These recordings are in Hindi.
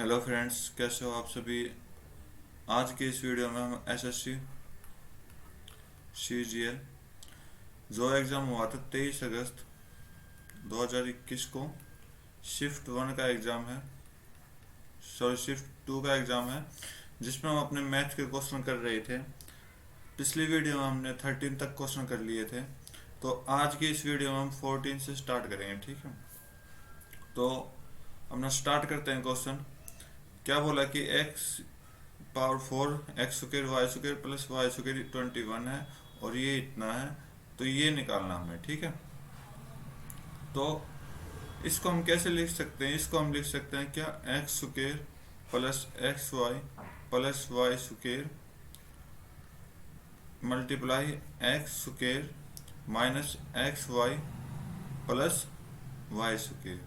हेलो फ्रेंड्स, कैसे हो आप सभी। आज के इस वीडियो में हम एसएससी सीजीएल जो एग्ज़ाम हुआ था 23 अगस्त 2021 को, शिफ्ट 1 का एग्ज़ाम है, सॉरी शिफ्ट 2 का एग्ज़ाम है, जिसमें हम अपने मैथ के क्वेश्चन कर रहे थे। पिछली वीडियो में हमने 13 तक क्वेश्चन कर लिए थे, तो आज की इस वीडियो में हम 14 से स्टार्ट करेंगे। ठीक है, तो अपना स्टार्ट करते हैं क्वेश्चन। क्या बोला कि x power 4 x square y square plus y square 21 है और ये इतना है, तो ये निकालना हमें। ठीक है, तो इसको हम कैसे लिख सकते हैं? इसको हम लिख सकते हैं क्या, x square plus x y square multiply x square minus x y plus y square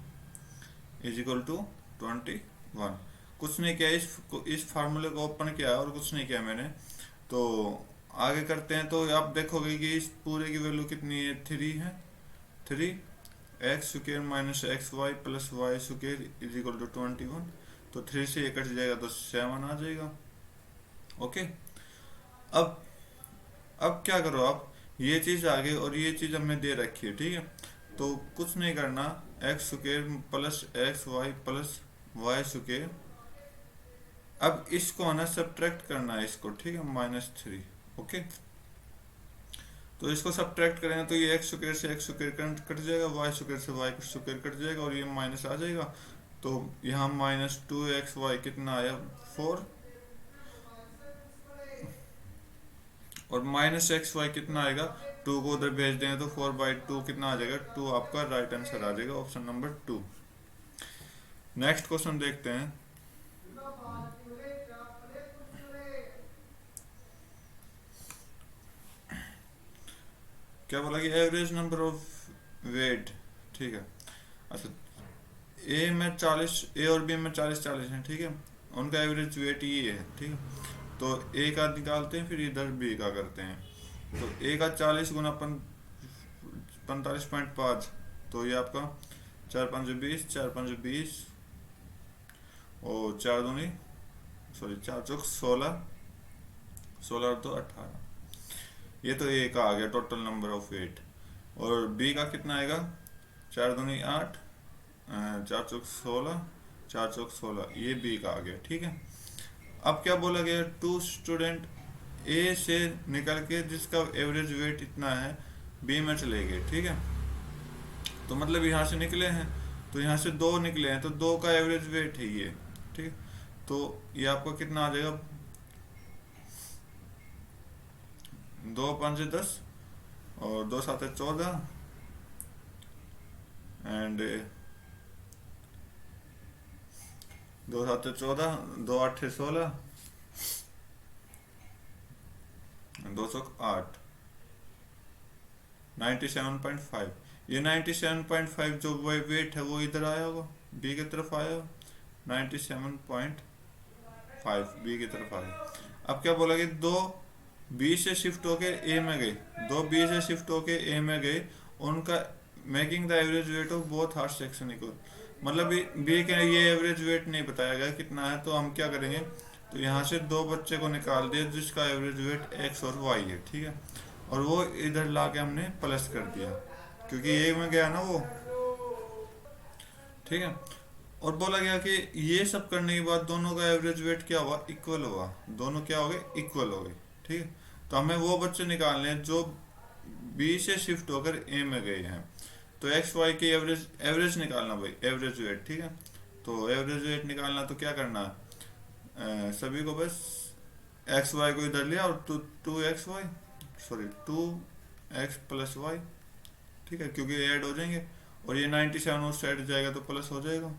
is equal to 21। कुछ नहीं किया, इस फार्मूले को ओपन किया और कुछ नहीं किया मैंने। तो आगे करते हैं, तो आप देखोगे कि इस पूरे की वैल्यू कितनी है, 3 है। 3 x square minus x y plus y square is equal to 21। तो 3 से ये कट जाएगा तो 7 आ जाएगा। ओके, अब अब क्या करो आप, ये चीज़ आगे और ये चीज़ हमें दे रखी है। ठीक है, तो कुछ नहीं करना, x square plus x y plus y square, अब इसको है ना सब्ट्रैक्ट करना है इसको। ठीक है, -3। ओके, तो इसको सब्ट्रैक्ट करेंगे तो ये एक्स स्क्र से एक्स स्क्र कट जाएगा, वाई स्क्र से वाई स्क्र कट जाएगा और ये माइनस आ जाएगा। तो यहाँ -2xy कितना आया, 4, और -xy कितना आएगा, 2 को उधर भेज देंगे तो 4/2 कितना आ जाएगा, 2 आपका राइट आंसर आ जाएगा, ऑप्शन नंबर 2। नेक्स्ट क्वेश्चन देखते हैं। क्या बोला कि एवरेज नंबर ऑफ वेट। ठीक है, अच्छा, ए और बी में 40-40 है। ठीक है, उनका एवरेज वेट ये है। ठीक है, तो ए का निकालते हैं, फिर इधर बी का करते हैं। तो ए का 40 गुना 45.5, तो ये आपका 4×5 = 20, 4×5 = 20 और 4 चौक 16, 16 और 2 18। ये तो ए का आ गया टोटल नंबर ऑफ वेट। और बी का कितना आएगा, 4×2 = 8, 4 चौक 16, 4 चौक 16, ये बी का आ गया। ठीक है, अब क्या बोला गया, 2 स्टूडेंट ए से निकल के जिसका एवरेज वेट इतना है बी में चले गए। ठीक है, तो मतलब यहाँ से निकले हैं, तो यहाँ से 2 निकले हैं, तो 2 का एवरेज वेट है ये। ठीक है, तो ये आपको कितना आ जाएगा, 2×5 = 10 और 2×7 = 14 एंड 2×7 = 14, 2×8 = 16, 2×8 97.5। ये 97.5 जो वेट है वो इधर आया होगा, बी की तरफ आया होगा, 97.5 बी की तरफ आया। अब क्या बोला कि 2 बी से शिफ्ट होके ए में गए, 2 बी से शिफ्ट होके ए में गए, उनका making the average weight of both heart section equal. मतलब बी के ये एवरेज वेट नहीं बताया गया कितना है, तो हम क्या करेंगे, तो यहाँ से 2 बच्चे को निकाल दिया जिसका एवरेज वेट एक्स और वाई है। ठीक है, और वो इधर ला के हमने प्लस कर दिया क्योंकि ए में गया ना वो। ठीक है, और बोला गया कि ये सब करने के बाद दोनों का एवरेज वेट क्या हुआ, इक्वल हुआ, दोनों क्या हो गए, इक्वल हो गए। ठीक है, तो हमें वो बच्चे निकालने हैं जो बी से शिफ्ट होकर ए में गए हैं। तो एक्स वाई की एवरेज निकालना भाई, एवरेज वेट। ठीक है, तो एवरेज वेट निकालना तो क्या करना है, सभी को बस एक्स वाई को इधर लिया और 2x प्लस वाई। ठीक है, क्योंकि ऐड हो जाएंगे और ये 97 उस साइड जाएगा तो प्लस हो जाएगा।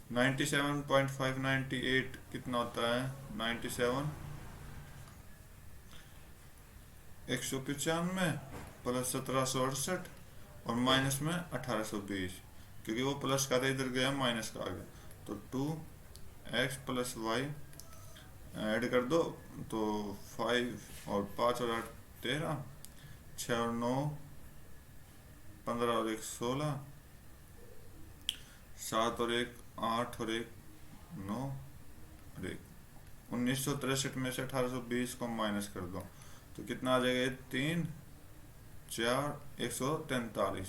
97.598 कितना होता है, 97 195 प्लस 1768 और माइनस में 1820, क्योंकि वो प्लस का था इधर गया माइनस का आ गया। तो 2x प्लस वाई ऐड कर दो तो 5 और 5 और 8 13, 6 और 9 15 और 1 16 7 और 1 8 और 1 9 और 1 1963 में से 1820 को माइनस कर दो तो कितना आ जाएगा, 3 4 143।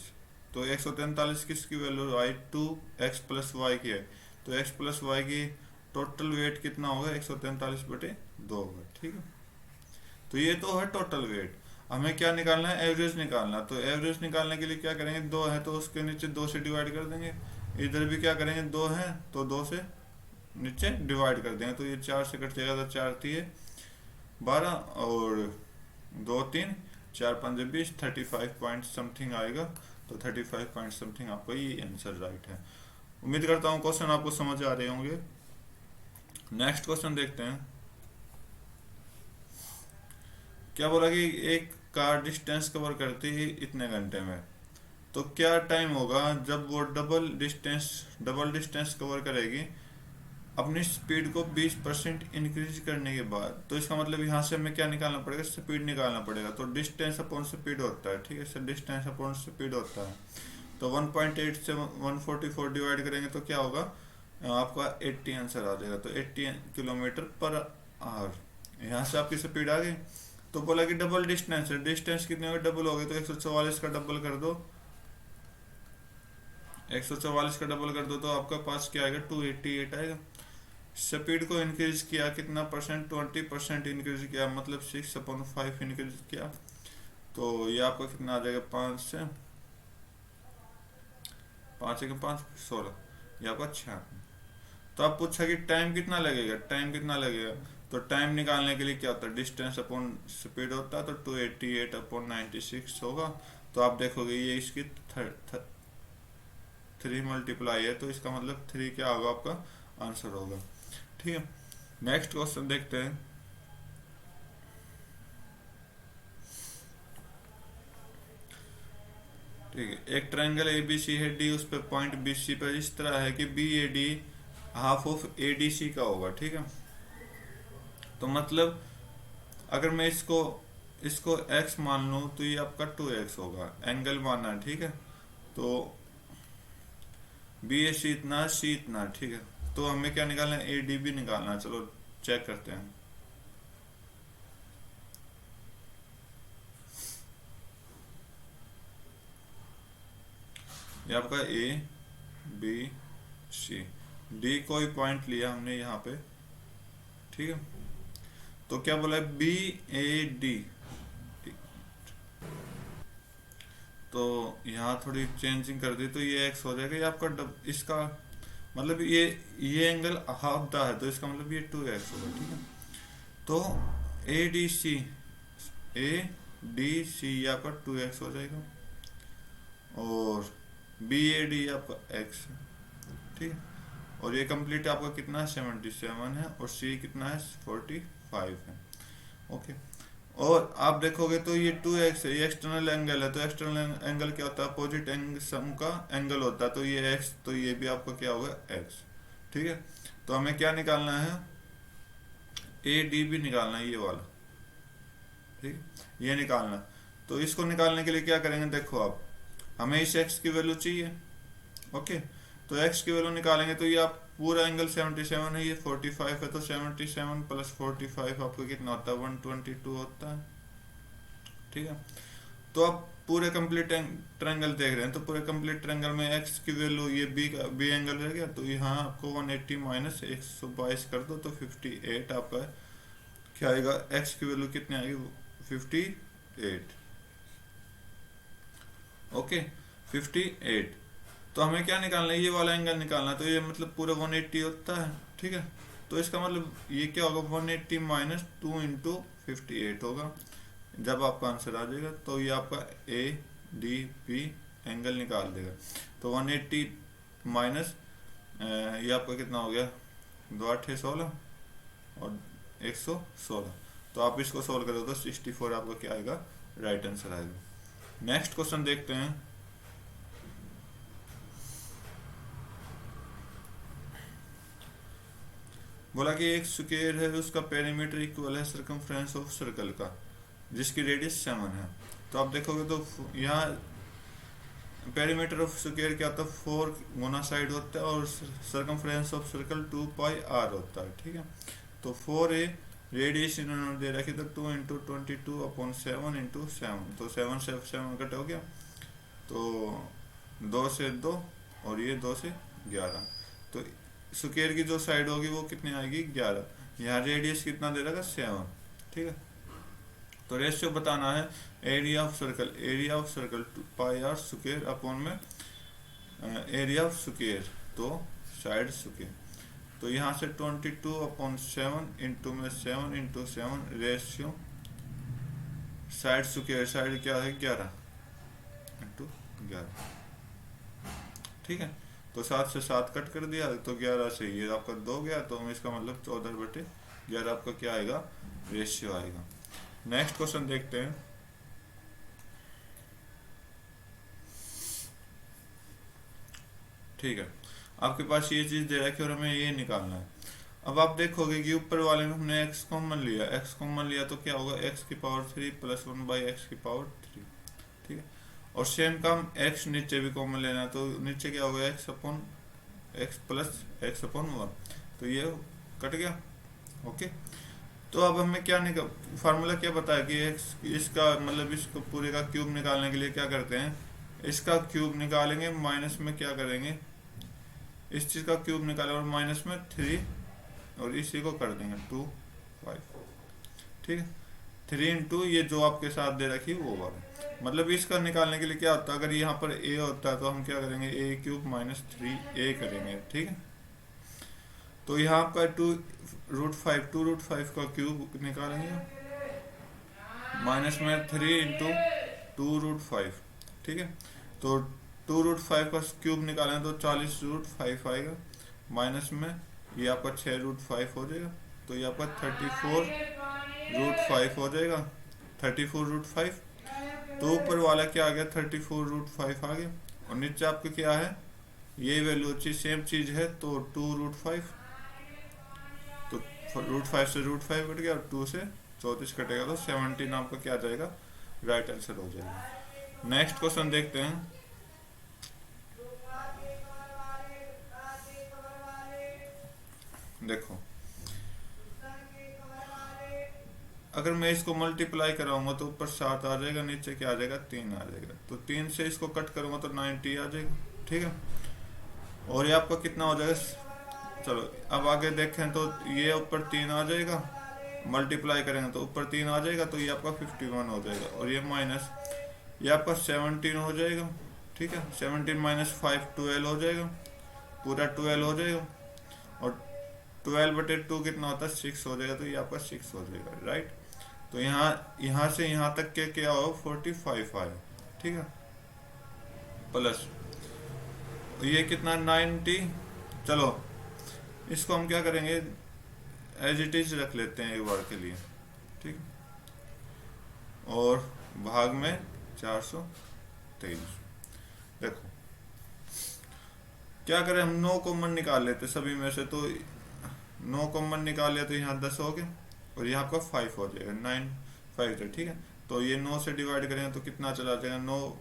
तो 143 किसकी वैल्यू आई, 2x प्लस वाई की है। तो x प्लस वाई की टोटल वेट कितना होगा, 143/2 होगा। ठीक है, तो ये तो है टोटल वेट। हमें क्या निकालना है, एवरेज निकालना। तो एवरेज निकालने के लिए क्या करेंगे, 2 है तो उसके नीचे 2 से डिवाइड कर देंगे। इधर भी क्या करेंगे, 2 है तो 2 से नीचे डिवाइड कर देंगे। तो ये 4 से कट जाएगा, तो 4 3 12 और 2 3 4 5 20 35 पॉइंट समथिंग आएगा। तो 35 पॉइंट समथिंग आपका ये आंसर राइट है। उम्मीद करता हूँ क्वेश्चन आपको समझ आ रहे होंगे। नेक्स्ट क्वेश्चन देखते हैं। क्या बोला कि एक कार डिस्टेंस कवर करती है इतने घंटे में, तो क्या टाइम होगा जब वो डबल डिस्टेंस कवर करेगी अपनी स्पीड को 20% इंक्रीज करने के बाद। तो इसका मतलब यहाँ से हमें क्या निकालना पड़ेगा, स्पीड निकालना पड़ेगा। तो डिस्टेंस अपॉन स्पीड होता है, ठीक है सर, डिस्टेंस अपॉन स्पीड होता है। तो 1.8 से 144 डिवाइड करेंगे तो क्या होगा, आपका 80 आंसर आ जाएगा। तो 80 किलोमीटर पर आवर। यहाँ से आपकी स्पीड आ गई। तो बोला कि डबल डिस्टेंस है, डिस्टेंस कितने होगा, डबल हो गए। तो 144 का डबल कर दो, 144 का डबल कर दो तो आपका पास क्या आएगा, 288 आएगा। स्पीड को इंक्रीज किया कितना परसेंट, 20% इंक्रीज किया, मतलब 6/5 इंक्रीज किया। तो ये आपका कितना आ जाएगा, 5 से 5 के 5 16, ये आपका 6। तो आप पूछा कि टाइम कितना लगेगा, टाइम कितना लगेगा। तो टाइम निकालने के लिए क्या होता है, डिस्टेंस अपॉन स्पीड होता है। तो 288/96 होगा। तो आप देखोगे ये इसकी 3 मल्टीप्लाई है, तो इसका मतलब 3 क्या होगा, आपका आंसर होगा। ठीक है, नेक्स्ट क्वेश्चन देखते हैं। ठीक है, एक ट्रायंगल ए बी सी है, डी उस पर पॉइंट बी सी पर इस तरह है कि B A D half of A D C का होगा। ठीक है, तो मतलब अगर मैं इसको इसको x मान लूँ तो ये आपका 2x होगा, एंगल मानना है। ठीक है, तो बी ए सी इतना, सी इतना। ठीक है, तो हमें क्या निकालना है, ए डी बी निकालना है। चलो चेक करते हैं। ये आपका ए बी सी, डी कोई पॉइंट लिया हमने यहाँ पे। ठीक है, तो क्या बोला है, बी ए डी। तो यहाँ थोड़ी चेंजिंग कर दी तो ये एक्स हो जाएगा। ये आपका इसका मतलब ये एंगल हाफ दा है, तो इसका मतलब ये 2x होगा। ठीक है, तो ए डी सी आपका 2x हो जाएगा और बी ए डी आपका x। ठीक है, और ये कंप्लीट आपका कितना है, 77 है और सी कितना है, 45 है। ओके, और आप देखोगे तो ये 2x है, ये एक्सटर्नल एंगल है। तो एक्सटर्नल एंगल क्या होता है, अपोजिट सम का एंगल होता है। तो ये x, तो ये भी आपका क्या होगा, x। ठीक है, तो हमें क्या निकालना है, ए डी बी निकालना है, ये वाला। ठीक, ये निकालना। तो इसको निकालने के लिए क्या करेंगे, देखो आप, हमें इस x की वैल्यू चाहिए। ओके, तो x की वैल्यू निकालेंगे तो ये आप पूरा एंगल 77 है, ये 45 है। तो 77 प्लस 45 आपको कितना होता है, 122 होता है। ठीक है, तो आप पूरे कंप्लीट ट्रायंगल देख रहे हैं। तो पूरे कंप्लीट ट्रायंगल में x की वैल्यू, ये बी एंगल रह गया। तो यहाँ आपको 180 माइनस 122 कर दो तो 58 आपका क्या आएगा, x की वैल्यू कितनी आएगी, 58। ओके, 58। तो हमें क्या निकालना है, ये वाला एंगल निकालना है। तो ये मतलब पूरा 180 होता है। ठीक है, तो इसका मतलब ये क्या होगा, 180 माइनस 2 इंटू 58 होगा जब आपका आंसर आ जाएगा। तो ये आपका ए डी बी एंगल निकाल देगा। तो 180 माइनस ये आपका कितना हो गया, 2 8 16 और 116। तो आप इसको सोल्व करो तो 64 आपका क्या आएगा, राइट आंसर आएगा। नेक्स्ट क्वेश्चन देखते हैं। बोला कि एक स्क्वायर है, उसका पेरीमीटर इक्वल है सर्कमफ्रेंस ऑफ सर्कल का, जिसकी रेडियस 7 है। तो आप देखोगे तो यहाँ पेरीमीटर ऑफ स्क्वायर क्या होता है, 4 गुना साइड होता है, और circumference of circle 2 pi r होता है, ठीक है। तो 4a रेडियस इन्होंने दे रखी, तो 2 इंटू 22/7 इंटू 7, तो 7 से 7 कट हो गया, तो 2 से 2 और ये 2 से 11, तो स्क्वायर की जो साइड होगी वो कितनी आएगी 11। यहाँ रेडियस कितना दे रखा 7, ठीक है। तो रेशियो बताना है area of circle 2 pi r square upon में एरिया ऑफ स्क्वायर, तो साइड स्क्वायर। तो यहाँ से 22/7 इंटू में 7 into 7 ratio side square, side क्या है 11 इंटू 11, ठीक है। तो 7 से 7 कट कर दिया, तो 11 से ये आपका 2 गया, तो हम इसका मतलब 14/11 आपका क्या आएगा, रेशियो आएगा। नेक्स्ट क्वेश्चन देखते हैं। ठीक है, आपके पास ये चीज दे रखी है और हमें ये निकालना है। अब आप देखोगे कि ऊपर वाले में हमने x कॉमन लिया, तो क्या होगा x की पावर 3 प्लस 1/x की पावर 3, ठीक है। और सेम काम x नीचे भी कॉमन लेना है, तो नीचे क्या होगा x प्लस x/1, तो ये कट गया, ओके। तो अब हमें क्या फार्मूला क्या बताया कि इसका मतलब इसको पूरे का क्यूब निकालने के लिए क्या करते हैं, इसका क्यूब निकालेंगे, माइनस में क्या करेंगे, इस चीज का क्यूब निकालेंगे और माइनस में 3 और इसी को कर देंगे 2 5, ठीक है। 3 इंटू ये जो आपके साथ दे रखी वो वाला, मतलब इसका निकालने के लिए क्या होता है, अगर यहाँ पर a होता है तो हम क्या करेंगे a³ माइनस 3a करेंगे, ठीक है। तो यहाँ आपका 2√5 का क्यूब निकालेंगे, माइनस में 3 इंटू 2√5, ठीक है। तो 2√5 का क्यूब निकालेंगे तो 40√5 आएगा, माइनस में ये आपका 6√5 हो जाएगा, तो ये आपका 34√5 हो जाएगा, 34√5। तो ऊपर वाला क्या आ गया 34√5 आ गया, और नीचे आपका क्या है ये वैल्यू सेम चीज है, तो 2√5, तो √5 से √5 कट गया और 2 से 34 कटेगा, तो 17 आपका क्या आ जाएगा, राइट आंसर हो जाएगा। नेक्स्ट क्वेश्चन देखते हैं। देखो, अगर मैं इसको मल्टीप्लाई कराऊंगा तो ऊपर 7 आ जाएगा, नीचे क्या आ जाएगा 3 आ जाएगा, तो 3 से इसको कट करूंगा तो 90 आ जाएगा, ठीक है। और ये आपका कितना हो जाएगा, चलो अब आगे देखें तो ये ऊपर 3 आ जाएगा, मल्टीप्लाई करेंगे तो ऊपर 3 आ जाएगा, तो ये आपका 51 हो जाएगा, और ये माइनस ये आपका 17 हो जाएगा, ठीक है। 17 माइनस 5 12 हो जाएगा, पूरा 12 हो जाएगा, और 12/2 कितना होता है 6 हो जाएगा, तो ये आपका 6 हो जाएगा, राइट। तो यहाँ से यहाँ तक के क्या हो 45 आए, ठीक है, प्लस ये कितना 90। चलो इसको हम क्या करेंगे एज इट इज रख लेते हैं एक बार के लिए, ठीक, और भाग में 423। देखो क्या करें, हम 9 कॉमन निकाल लेते सभी में से, तो 9 कॉमन निकाल लिया तो यहाँ 10 हो गया, और यहाँ आपका 5 हो जाएगा, 9 5 है, ठीक है। तो ये 9 से डिवाइड करेंगे तो कितना चला जाएगा, 9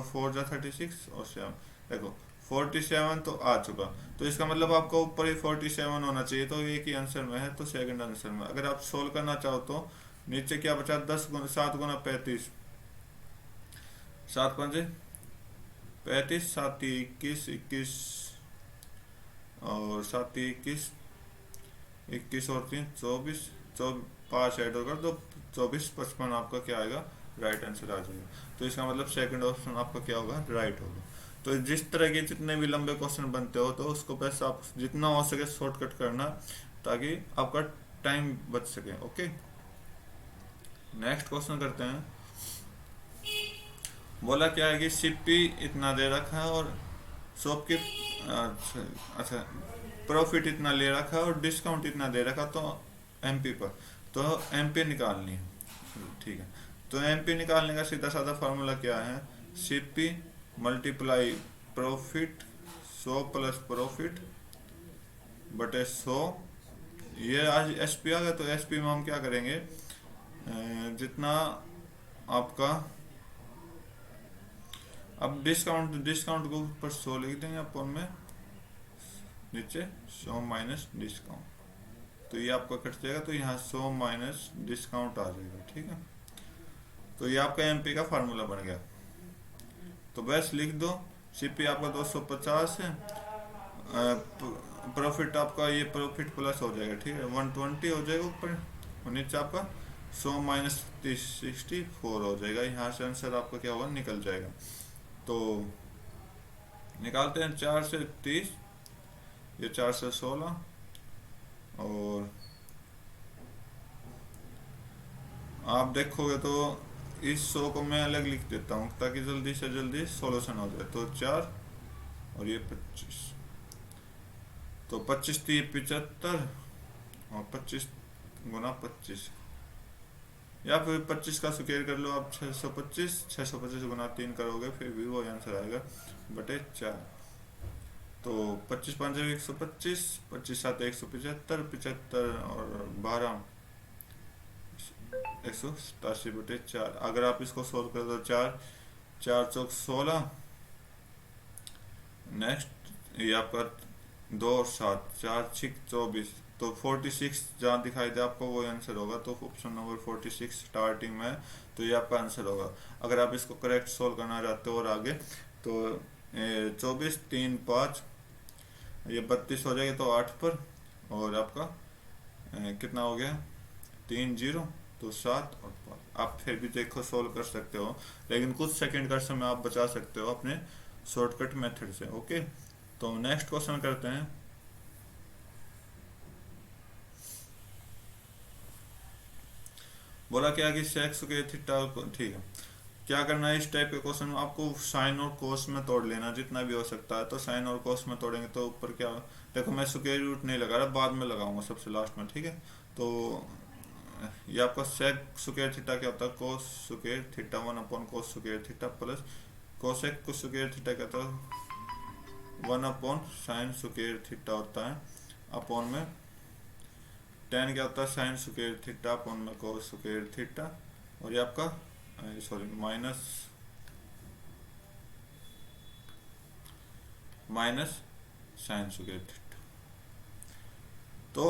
4 जा 36 और 7, देखो 47 तो आ चुका, तो इसका मतलब आपका ऊपर ही 47 होना चाहिए, तो एक ही आंसर में है, तो सेकंड आंसर में। अगर आप सोल्व करना चाहो तो नीचे क्या बचा 10 गुना 7 गुना 35, 7 5 35, 7 21 21 और 7 21 21 और 3 24, 5 ऐड होगा तो 24 55 आपका क्या आएगा, राइट आंसर आ जाएगा। तो इसका मतलब सेकंड ऑप्शन आपका क्या होगा, राइट होगा। तो जिस तरह के जितने भी लंबे क्वेश्चन बनते हो तो उसको बस आप जितना हो सके शॉर्टकट करना, ताकि आपका टाइम बच सके, ओके। नेक्स्ट क्वेश्चन करते हैं। बोला क्या है कि सीपी इतना दे रखा है और शॉप की अच्छा प्रॉफिट इतना ले रखा है और डिस्काउंट इतना दे रखा, तो एमपी पर, तो एमपी निकालनी है, ठीक है। तो एमपी निकालने का सीधा साधा फार्मूला क्या है, CP multiply profit 100 plus profit बटे 100, ये आज एसपी आ गया, तो एसपी में हम क्या करेंगे जितना आपका अब डिस्काउंट डिस्काउंट को ऊपर 100 लिख देंगे अपन में, नीचे 100 माइनस डिस्काउंट, तो ये आपका कट जाएगा, तो यहाँ 100 माइनस डिस्काउंट आ जाएगा। ठीक है, तो ये आपका एमपी का फार्मूला बन गया। तो बस लिख दो, सीपी आपका 250 है, प्रॉफिट आपका ये प्रॉफिट प्लस हो जाएगा। ठीक है, 120 हो जाएगा ऊपर, और नीचे आपका 100 माइनस 64 हो जाएगा। यहाँ से आंसर आपका क्या होगा, निकल जाएगा। तो निकालते हैं, 4 से 30, ये 4 से 16, और आप देखोगे तो इस 100 को मैं अलग लिख देता हूँ ताकि जल्दी से जल्दी सॉल्यूशन हो जाए। तो 4 और ये 25, तो 25 3 75, और 25 गुना 25, या फिर 25 का स्क्वायर कर लो आप, 625 गुना 3 करोगे फिर भी वो आंसर आएगा बटे 4। तो 25 5 125, 25 7 175, 75 और 12 187 बटे 4। अगर आप इसको सोल्व कर दो, 4 4 चौक 16, नेक्स्ट ये आपका 2 और 7 4 6 24, तो 46 जहाँ दिखाई दे आपको वो आंसर होगा। तो ऑप्शन नंबर 46 स्टार्टिंग में, तो ये आपका आंसर होगा। अगर आप इसको करेक्ट सोल्व करना चाहते हो और आगे, तो 24 3 5, ये 32 हो जाएगा, तो 8 पर, और आपका कितना हो गया 3 0, तो 7 और 5। आप फिर भी देखो सोल्व कर सकते हो, लेकिन कुछ सेकंड का समय आप बचा सकते हो अपने शॉर्टकट मेथड से। ओके, तो नेक्स्ट क्वेश्चन करते हैं। बोला क्या कि सेक्स के थीटा, ठीक है, क्या करना है इस टाइप के क्वेश्चन में, आपको साइन और कोस में तोड़ लेना जितना भी हो सकता है। तो साइन और कोस में तोड़ेंगे तो ऊपर क्या, देखो मैं स्क्वायर रूट नहीं लगा रहा, बाद में लगाऊंगा सबसे लास्ट में। ठीक है, तो ये आपका सेक स्क्वायर थीटा क्या होता है, cos square theta 1 upon cos square theta, plus cosec square theta क्या होता है 1 अपॉन साइन स्क्वायर थीटा होता है, अपॉन में tan क्या होता है साइन स्क्वायर थीटा अपॉन में कोस स्क्वायर थीटा, और ये आपका sorry minus sine square theta. तो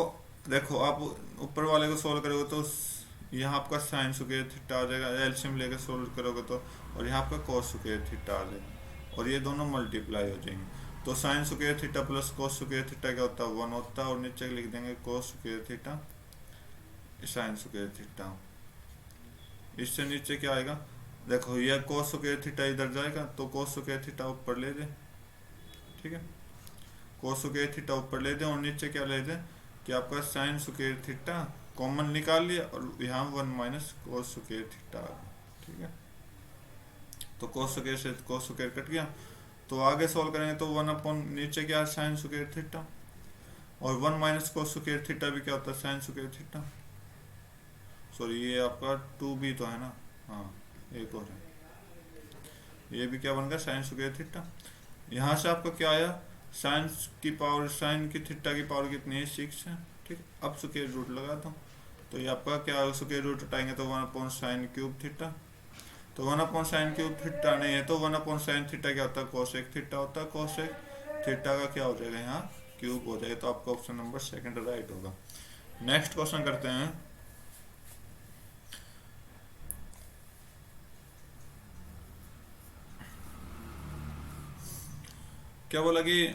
देखो आप ऊपर वाले को सोल्व करोगे तो यहाँ आपका साइन स्क्वायर थीटा आ जाएगा, एलसीएम लेकर सोल्व करोगे तो, और यहाँ आपका कोस स्क्वायर थीटा आ जाएगा, और ये दोनों मल्टीप्लाई हो जाएंगे। तो sine square theta plus cos square theta क्या होता है 1 होता है, और नीचे लिख देंगे cos square theta sine square theta. इससे नीचे क्या आएगा, देखो ये कोस स्क्वायर थीटा इधर जाएगा, तो कोस स्क्वायर थीटा ऊपर ले दे। ठीक है, कोस स्क्वायर थीटा ऊपर ले दे, और नीचे क्या ले दे कि आपका साइन स्क्वायर थीटा कॉमन निकाल लिया, और यहाँ 1 माइनस कोस स्क्वायर थीटा आ गया। ठीक है, तो कोस स्क्वायर से कोस स्क्वायर कट गया। तो आगे सोल्व करेंगे तो 1 अपॉन नीचे क्या साइन स्क्वायर थीटा, और 1 माइनस कोस स्क्वायर थीटा भी क्या होता है साइन स्क्वायर थीटा। सॉरी ये आपका 2b तो है ना, हाँ एक और है, ये भी क्या बन गया साइन स्क्वायर थीटा। यहाँ से आपका क्या आया, साइन की पावर, साइन की थीटा की पावर कितनी है 6 है। ठीक, अब स्क्वायर रूट लगा दो, तो ये आपका क्या स्क्वायर रूट उठाएंगे तो 1 अपॉन साइन क्यूब थीटा, तो 1 अपॉन साइन क्यूब थीटा नहीं है, तो 1 अपॉन साइन थीटा क्या होता है कोसेक थीटा होता है, कोसेक थीटा का क्या हो जाएगा यहाँ क्यूब हो जाएगा। तो आपका ऑप्शन नंबर सेकंड राइट होगा। नेक्स्ट क्वेश्चन करते हैं। क्या बोला कि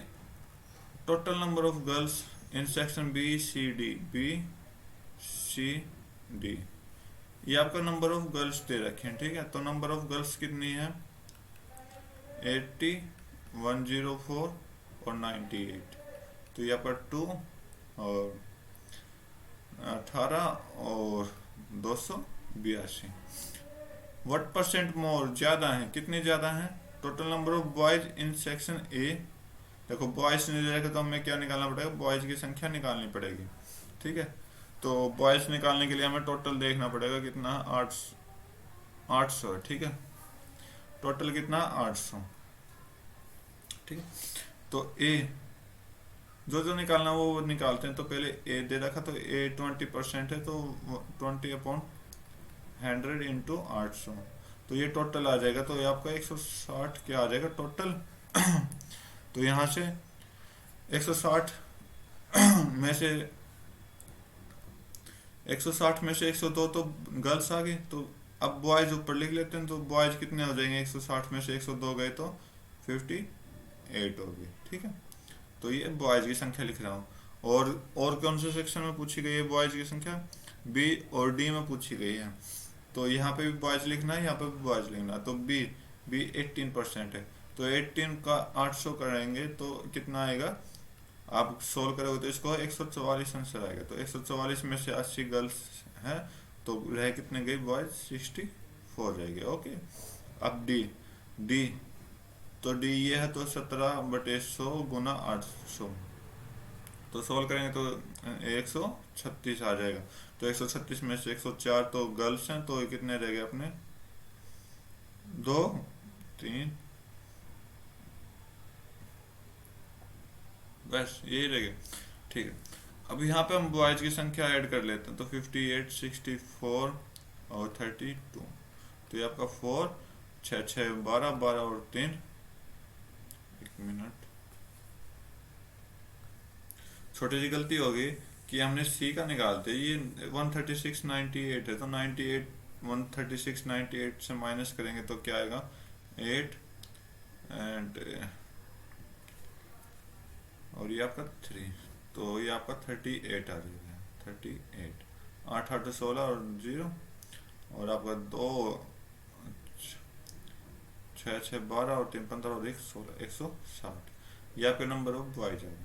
total number of girls in section B C D, ये आपका नंबर ऑफ गर्ल्स दे रखे हैं। ठीक है, तो नंबर ऑफ गर्ल्स कितनी है 80 104 और 98, तो ये आपका 2 और 18 और 282। व्हाट परसेंट मोर ज्यादा है, कितनी ज्यादा है, total number of boys in section A. देखो बॉयज नहीं रहेगा तो हमें क्या निकालना पड़ेगा, बॉयज की संख्या निकालनी पड़ेगी। ठीक है, तो बॉयज निकालने के लिए हमें टोटल देखना पड़ेगा कितना 800 है। ठीक है, टोटल कितना 800। ठीक है, तो ए जो निकालना वो निकालते हैं। तो पहले ए दे रखा, तो ए 20% है, तो 20 अपॉन 100 इंटू 800, तो ये टोटल आ जाएगा, तो ये आपका 160 क्या आ जाएगा टोटल। तो यहाँ से 160 में से 160 में से 102 तो गर्ल्स आ गए, तो अब बॉयज ऊपर लिख लेते हैं, तो बॉयज कितने हो जाएंगे, 160 में से 102 गए तो 58 हो गए, ठीक है। तो ये बॉयज की संख्या लिख रहा हूँ। और कौन से सेक्शन में पूछी गई है बॉयज की संख्या, बी और डी में पूछी गई है। तो यहाँ पे भी बॉयज लिखना है, यहाँ पे भी बॉयज लिखना है। तो बी 18% है, तो 18 का 800 करेंगे तो कितना आएगा, आप सोल्व करोगे तो इसको 144 आंसर आएगा। तो 144 में से 80 गर्ल्स हैं, तो रह कितने गई बॉयज, 64 रहेंगे, ओके। अब डी डी तो डी ये है, तो 17/100 गुना 800, तो सोल्व करेंगे तो 136 आ जाएगा। तो 136 में से 104 तो गर्ल्स हैं, तो कितने रह गए अपने, 2 3, बस यही रह गए, ठीक है। अब यहाँ पे हम बॉयज की संख्या ऐड कर लेते हैं, तो 58, 64 और 32, तो ये आपका 4 6 6 12 12 और 3, एक मिनट, छोटी सी गलती होगी कि हमने सी का निकालते, ये 13698 है, तो 98 13698 से माइनस करेंगे तो क्या आएगा 8 एंड और ये आपका 3, तो ये आपका 38 आ जाएगा, 38, 8 8 16 और 0, और आपका 2 6 6 12 और 3 15 और 1 16, 160, ये आपके नंबर ऑफ बॉयज आएगा।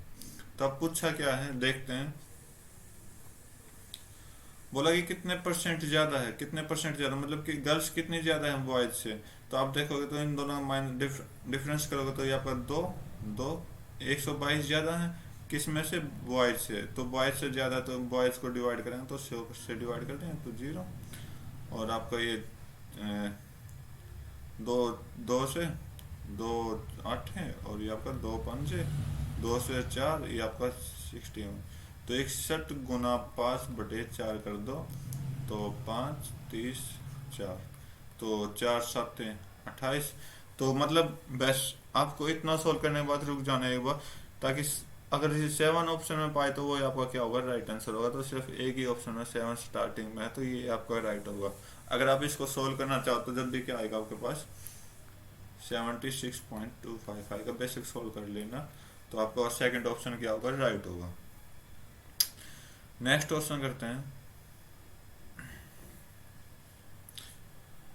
तब पूछा क्या है देखते हैं, बोला कि कितने परसेंट ज्यादा है, कितने परसेंट ज्यादा मतलब कि गर्ल्स कितनी ज्यादा है बॉयज से। तो आप देखोगे तो इन दोनों माइनस डिफरेंस करोगे तो यहाँ पर 2 122 ज्यादा है, किस में से, बॉयज से। तो बॉयज से ज्यादा, तो बॉयज को डिवाइड करेंगे तो 100 से डिवाइड करते हैं तो 0, और आपका ये 2 से 2 8 है, और ये आपका 2 5 है, 2 से 4, ये आपका 60, तो 61 गुना 5/4 कर दो, तो 5 30 4, तो 4 7 28। तो मतलब बस आपको इतना सोल्व करने के बाद रुक जाना एक बार, ताकि अगर 7 ऑप्शन में पाए तो वो आपका क्या होगा, राइट आंसर होगा। तो सिर्फ एक ही ऑप्शन में 7 स्टार्टिंग में है, तो ये आपका राइट होगा। अगर आप इसको सोल्व करना चाहो तो जल्दी क्या आएगा आपके पास, 76.25 आएगा, बेसिक सोल्व कर लेना, तो आपका सेकंड ऑप्शन क्या होगा, राइट होगा। नेक्स्ट क्वेश्चन करते हैं,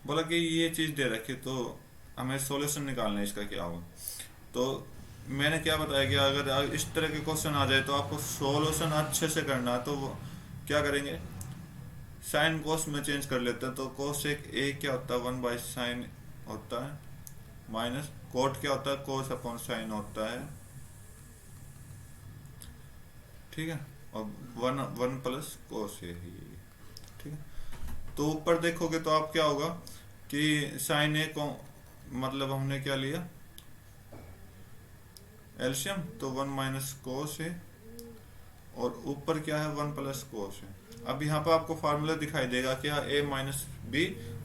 बोला कि ये चीज दे रखी, तो हमें सॉल्यूशन निकालना है इसका क्या होगा। तो मैंने क्या बताया कि अगर इस तरह के क्वेश्चन आ जाए तो आपको सॉल्यूशन अच्छे से करना है। तो क्या करेंगे, साइन कोस में चेंज कर लेते हैं। तो कोस ए क्या होता है, 1/sin होता है, माइनस कोट क्या होता है, कोस अपॉन साइन होता है, ठीक है, और 1 प्लस कोस ए, ठीक है। तो ऊपर देखोगे तो आप क्या होगा कि साइन ए को मतलब हमने क्या लिया एलसीएम, तो 1 माइनस कोस है, और ऊपर क्या है 1 प्लस कोस है। अब यहाँ पर आपको फार्मूला दिखाई देगा क्या, ए माइनस बी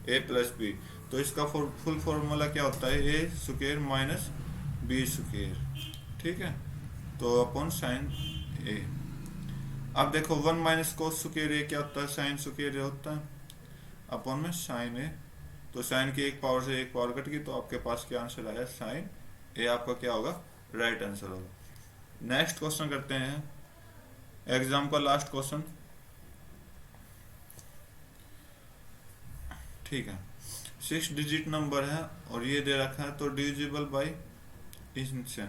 ए प्लस बी। तो इसका फुल फॉर्मूला क्या होता है, ए स्क्वायर माइनस बी स्क्वायर, ठीक है, तो अपॉन साइन ए। अब देखो 1 माइनस कोस स्क्वायर ए क्या होता है, साइन स्क्वायर ए होता है, अपॉन में साइन ए। तो साइन की एक पावर से एक पावर कट गई, तो आपके पास क्या आंसर आया, साइन ए आपका क्या होगा, राइट आंसर होगा। नेक्स्ट क्वेश्चन करते हैं, एग्जाम का लास्ट क्वेश्चन, ठीक है। 6 डिजिट नंबर है और ये दे रखा है, तो डिविजिबल बाई इनसे,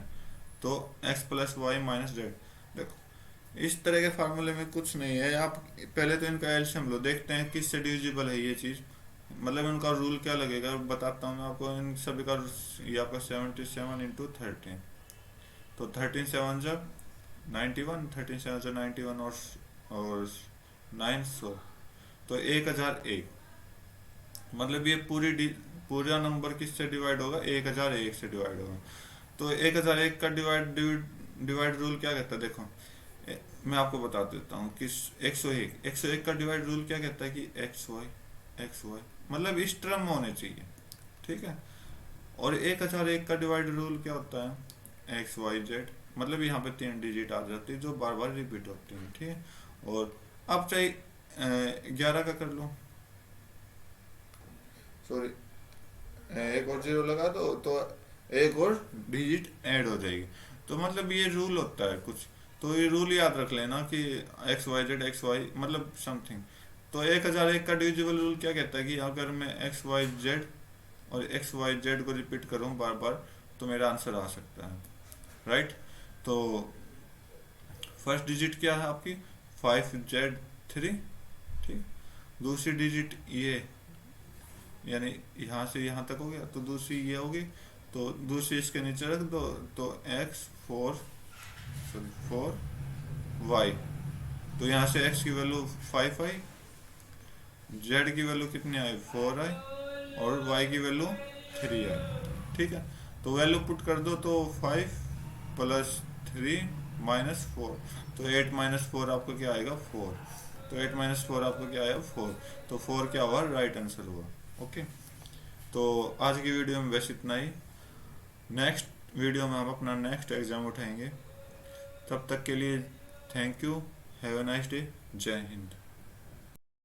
तो x plus y minus z. देखो इस तरह के फार्मूले में कुछ नहीं है, आप पहले तो इनका एलसीएम लो, देखते हैं किससे डिविजिबल है ये चीज़, मतलब इनका रूल क्या लगेगा बताता हूँ मैं आपको। इन सभी का ये आपका 77 इंटू 13, तो 13 7 जब 91, 13 7 जब 91 और 900, तो 1001, मतलब ये पूरा नंबर किससे डिवाइड होगा, 1001 से डिवाइड होगा। तो 1001 का डिवाइड रूल क्या कहता है, देखो मैं आपको बता देता हूँ कि 101 का डिवाइड रूल क्या कहता है कि एक्स वाई मतलब इस टर्म में होने चाहिए, ठीक है। और 1001 का डिवाइड रूल क्या होता है, एक्स वाई जेड, मतलब यहाँ पे 3 डिजिट आ जाती है जो बार बार रिपीट होती है, ठीक है। और अब चाहे 11 का कर लो, सॉरी एक और जीरो लगा दो तो एक और डिजिट ऐड हो जाएगी। तो मतलब ये रूल होता है कुछ, तो ये रूल याद रख लेना कि x y z x y मतलब समथिंग। तो 1001 का डिविजिबल रूल क्या कहता है कि अगर मैं एक्स वाई जेड और एक्स वाई जेड को रिपीट करूँ बार बार तो मेरा आंसर आ सकता है, राइट। तो फर्स्ट डिजिट क्या है आपकी 5Z3, ठीक। दूसरी डिजिट ये, यानी यहाँ से यहाँ तक हो गया, तो दूसरी ये होगी, तो दूसरी इसके नीचे रख दो, तो फोर वाई, तो यहाँ से x की वैल्यू 5 आई, z की वैल्यू कितनी आई 4 आई, और y की वैल्यू 3 आई, ठीक है। तो वैल्यू पुट कर दो, तो 5 प्लस 3 माइनस 4, तो 8 माइनस 4 आपको क्या आएगा 4, तो 8 माइनस 4 आपको क्या आएगा 4, तो 4 क्या हुआ राइट आंसर हुआ, ओके। तो आज की वीडियो में बस इतना ही, नेक्स्ट वीडियो में हम अपना नेक्स्ट एग्ज़ाम उठाएंगे। तब तक के लिए thank you, have a nice day, जय हिंद।